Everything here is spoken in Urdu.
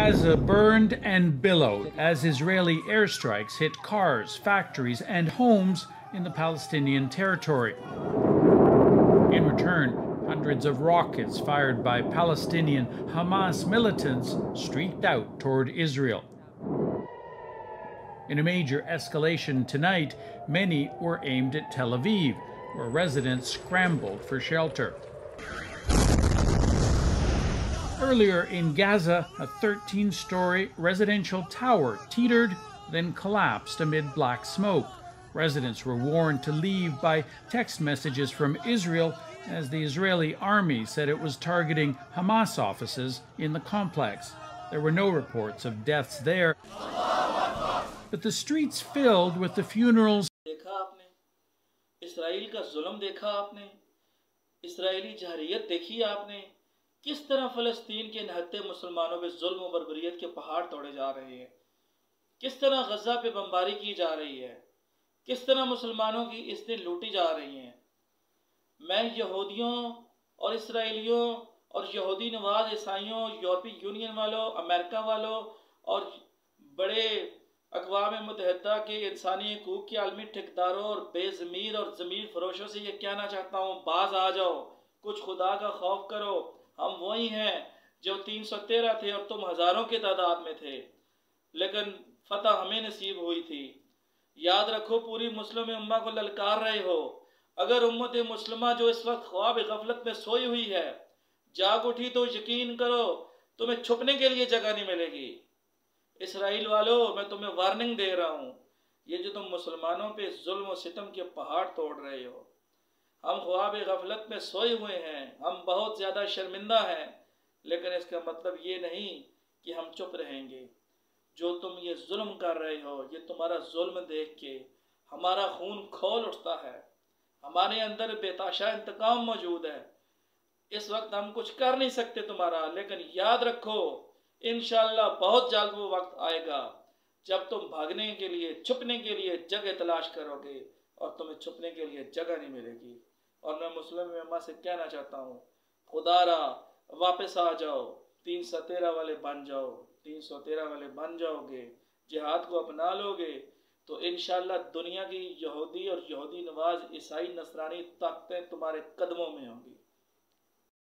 Gaza burned and billowed as Israeli airstrikes hit cars, factories, and homes in the Palestinian territory. In return, hundreds of rockets fired by Palestinian Hamas militants streaked out toward Israel. In a major escalation tonight, many were aimed at Tel Aviv, where residents scrambled for shelter. Earlier in Gaza, a 13-story residential tower teetered, then collapsed amid black smoke. Residents were warned to leave by text messages from Israel, as the Israeli army said it was targeting Hamas offices in the complex. There were no reports of deaths there, but the streets filled with the funerals. اسرائیل کا ظلم دیکھا آپ نے، اسرائیلی جہریت دیکھی آپ نے، کس طرح فلسطین کے نہتے مسلمانوں پہ ظلم و بربریت کے پہاڑ توڑے جا رہے ہیں، کس طرح غزہ پہ بمباری کی جا رہی ہے، کس طرح مسلمانوں کی عزتیں لوٹی جا رہی ہیں۔ میں یہودیوں اور اسرائیلیوں اور یہودی نواز عیسائیوں، یورپی یونین والوں، امریکہ والوں اور بڑے اقوام متحدہ کے انسانی حقوق کے عالمی ٹھیکیداروں اور بے ضمیر اور ضمیر فروشوں سے یہ کہنا چاہتا ہوں، باز آ جاؤ، کچھ خدا کا خوف کرو۔ ہم وہی ہیں جو 313 تھے اور تم ہزاروں کی تعداد میں تھے، لیکن فتح ہمیں نصیب ہوئی تھی۔ یاد رکھو، پوری مسلم امہ کو للکار رہے ہو۔ اگر امت مسلمہ جو اس وقت خواب غفلت میں سوئی ہوئی ہے جاگ اٹھی تو یقین کرو تمہیں چھپنے کے لیے جگہ نہیں ملے گی۔ اسرائیل والو، میں تمہیں وارننگ دے رہا ہوں، یہ جو تم مسلمانوں پہ ظلم و ستم کے پہاڑ توڑ رہے ہو، ہم خواب غفلت میں سوئے ہوئے ہیں، ہم بہت زیادہ شرمندہ ہیں، لیکن اس کا مطلب یہ نہیں کہ ہم چپ رہیں گے۔ جو تم یہ ظلم کر رہے ہو، یہ تمہارا ظلم دیکھ کے ہمارا خون کھول اٹھتا ہے، ہمارے اندر بے تحاشا انتقام موجود ہے۔ اس وقت ہم کچھ کر نہیں سکتے تمہارا، لیکن یاد رکھو انشاءاللہ بہت جلد وہ وقت آئے گا جب تم بھاگنے کے لیے، چھپنے کے لیے جگہ تلاش کرو گے اور تمہیں چھپنے کے لیے جگہ نہیں ملے گی۔ اور میں مسلم امہ سے کہنا چاہتا ہوں، خدا را واپس آ جاؤ، 313 والے بن جاؤ، 313 والے بن جاؤ گے، جہاد کو اپنا لو گے تو انشاءاللہ دنیا کی یہودی اور یہودی نواز عیسائی نصرانی طاقتیں تمہارے قدموں میں ہوں گی۔